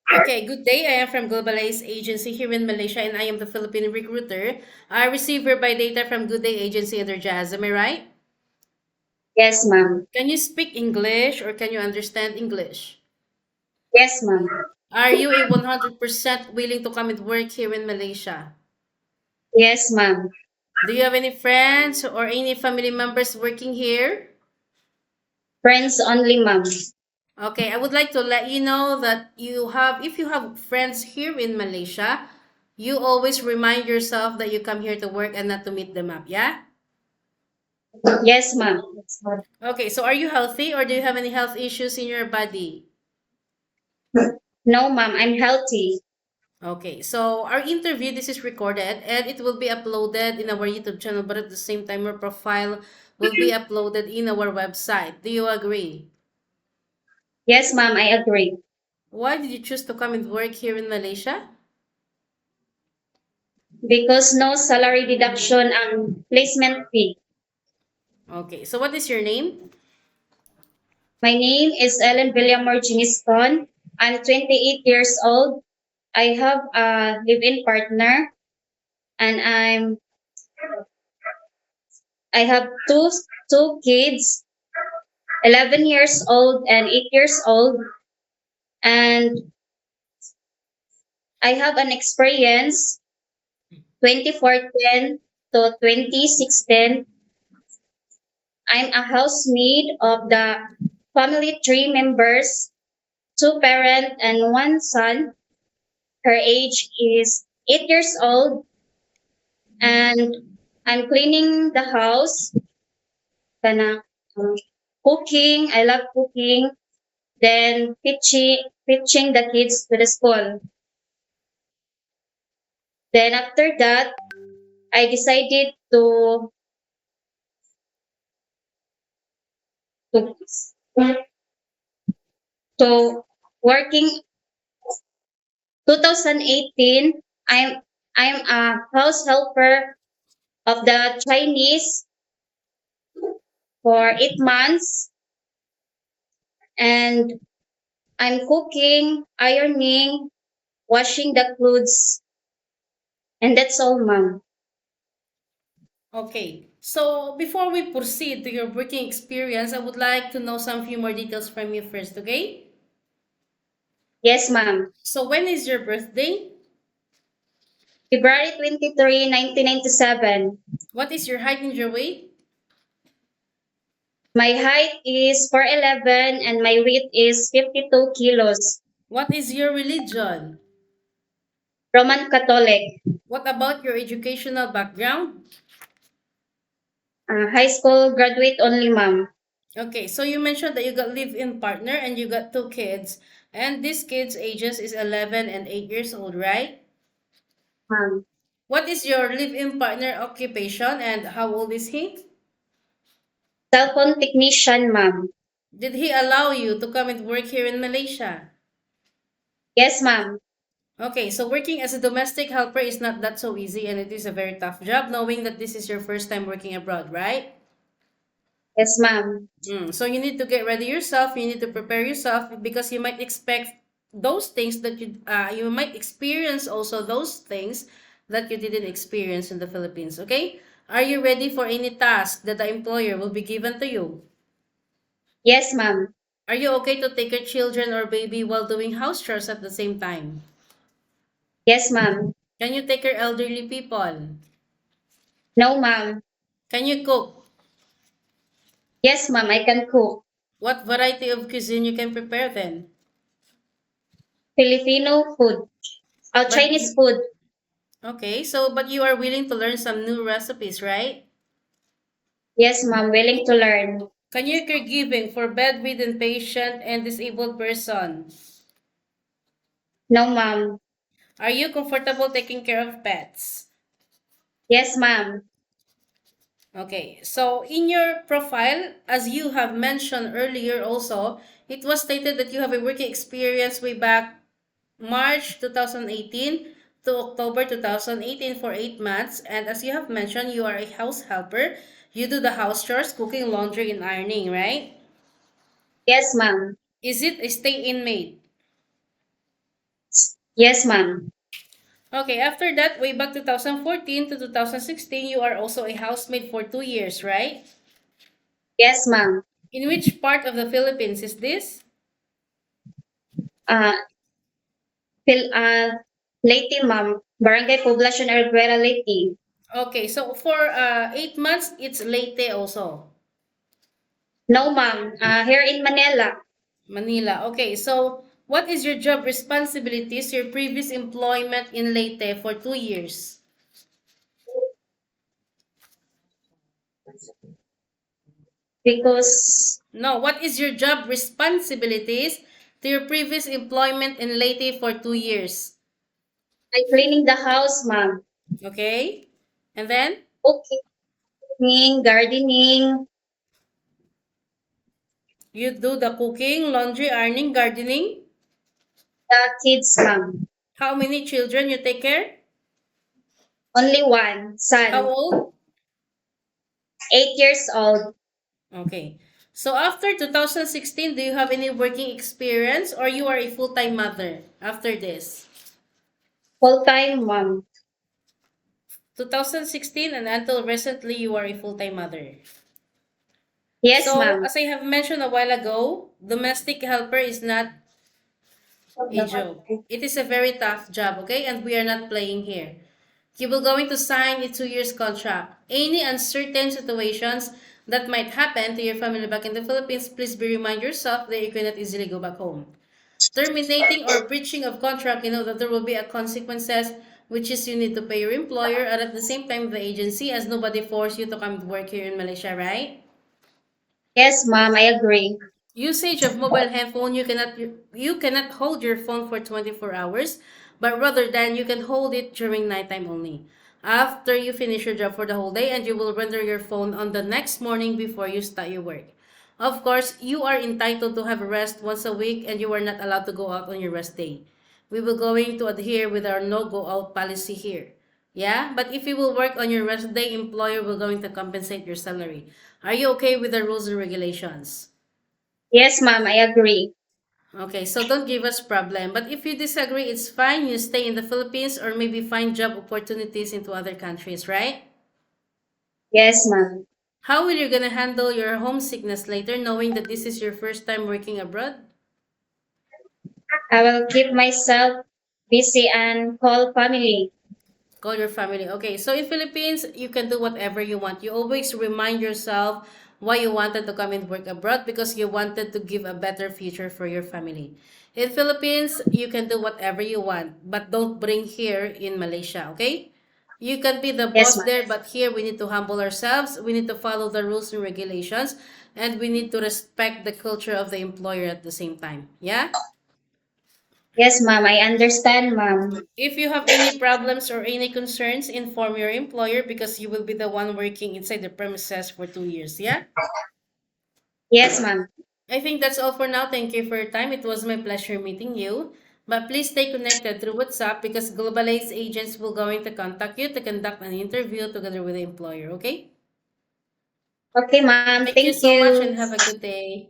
Okay, good day. I am from Globalize Agency here in Malaysia, and I am the Philippine recruiter. I receive hereby data from Good Day Agency under Jazz. Am I right? Yes, ma'am. Can you speak English or can you understand English? Yes, ma'am. Are you a 100% willing to come and work here in Malaysia? Yes, ma'am. Do you have any friends or any family members working here? Friends only, ma'am. Okay, I would like to let you know that if you have friends here in Malaysia, you always remind yourself that you come here to work and not to meet them up, yeah? Yes, ma'am. Okay, so are you healthy or do you have any health issues in your body? No, ma'am. I'm healthy. Okay, so our interview, this is recorded and it will be uploaded in our YouTube channel, but at the same time, our profile will be uploaded in our website. Do you agree? Yes, ma'am. I agree. Why did you choose to come and work here in Malaysia? Because no salary deduction and placement fee. Okay, so what is your name? My name is Ellen Villamor Giniston. I'm 28 years old. I have a live-in partner, and I have two kids, 11 years old and 8 years old, and I have an experience 2410 to 2016. I'm a housemaid of the family three members, two parents and one son. Her age is 8 years old, and I'm cleaning the house, kana, um, cooking. I love cooking. Then teaching the kids to the school. Then after that, I decided to to working 2018. I'm a house helper of the Chinese for 8 months, and I'm cooking, ironing, washing the clothes, and that's all, ma'am. Okay, so before we proceed to your working experience, I would like to know some few more details from you first, okay? Yes, ma'am. So when is your birthday? February 23, 1997. What is your height and your weight? My height is 4'11" and my weight is 52 kilos. What is your religion? Roman Catholic. What about your educational background? High school graduate only, ma'am. Okay, so you mentioned that you got live-in partner and you got two kids, and these kids' ages is 11 and 8 years old, right? Ma'am. What is your live-in partner occupation and how old is he? Cell phone technician, ma'am. Did he allow you to come and work here in Malaysia? Yes, ma'am. Okay, so working as a domestic helper is not that so easy and it is a very tough job knowing that this is your first time working abroad, right? Yes, ma'am. So you need to get ready yourself. You need to prepare yourself because you might expect those things that you might experience also those things that you didn't experience in the Philippines. Okay, are you ready for any task that the employer will be given to you? Yes, ma'am. Are you okay to take your children or baby while doing house chores at the same time? Yes, ma'am. Can you take your elderly people? No, ma'am. Can you cook? Yes, ma'am. I can cook. What variety of cuisine you can prepare then? Filipino food. But Chinese food. okay, so but you are willing to learn some new recipes, right? Yes, ma'am. Willing to learn. Can you caregiving for bedridden patient and disabled person? No, ma'am. Are you comfortable taking care of pets? Yes, ma'am. Okay, so in your profile, as you have mentioned earlier also, it was stated that you have a working experience way back March 2018 to October 2018 for 8 months. And as you have mentioned, you are a house helper. You do the house chores, cooking, laundry, and ironing, right? Yes, ma'am. Is it a stay-in maid? Yes, ma'am. Okay, after that, way back 2014 to 2016, you are also a housemaid for 2 years, right? Yes, ma'am. In which part of the Philippines is this? Uh, Phil, Leyte, ma'am. Barangay Poblacion, Arguera, Leyte. Okay, so for 8 months, it's Leyte also. No, ma'am. Here in Manila. Manila. Okay, so what is your job responsibilities, your previous employment in Leyte for 2 years? Because No, what is your job responsibilities to your previous employment in Leyte for 2 years? I'm cleaning the house, ma'am. Okay, and then Okay. Cleaning, gardening, you do the cooking, laundry, ironing, gardening. the kids, ma'am. How many children you take care? Only one How son, old? 8 years old. Okay. So after 2016, do you have any working experience or you are a full-time mother after this? Full-time mom. 2016 and until recently, you are a full-time mother. Yes, So, ma'am. as I have mentioned a while ago, domestic helper is not a joke. It is a very tough job, okay? And we are not playing here. You will going to sign a 2 years contract. Any uncertain situations that might happen to your family back in the Philippines, please be remind yourself that you cannot easily go back home. Terminating or breaching of contract, you know that there will be a consequences, which is you need to pay your employer and at the same time the agency, as nobody forced you to come to work here in Malaysia, right? Yes, ma'am. I agree. Usage of mobile handphone, you cannot hold your phone for 24 hours, but rather than you can hold it during nighttime only. After you finish your job for the whole day and you will render your phone on the next morning before you start your work. Of course, you are entitled to have a rest once a week and you are not allowed to go out on your rest day. We will going to adhere with our no go out policy here. Yeah, but if you will work on your rest day, employer will going to compensate your salary. Are you okay with the rules and regulations? Yes, ma'am. I agree. Okay, so don't give us problem. But if you disagree, it's fine. You stay in the Philippines or maybe find job opportunities into other countries, right? Yes, ma'am. How will you gonna handle your homesickness later, knowing that this is your first time working abroad? I will keep myself busy and call family. Call your family. Okay, so in Philippines, you can do whatever you want. You always remind yourself why you wanted to come and work abroad because you wanted to give a better future for your family. In Philippines, you can do whatever you want, but don't bring here in Malaysia, okay? You can be the Yes, boss ma'am. there, but here we need to humble ourselves. We need to follow the rules and regulations, and we need to respect the culture of the employer at the same time. Yeah? Yes, ma'am. I understand, ma'am. If you have any problems or any concerns, inform your employer because you will be the one working inside the premises for 2 years. Yeah? Yes, ma'am. I think that's all for now. Thank you for your time. It was my pleasure meeting you. But please stay connected through WhatsApp because globalized agents will going to contact you to conduct an interview together with the employer. Okay? Okay, ma'am. Thank you Thank so much you. and have a good day.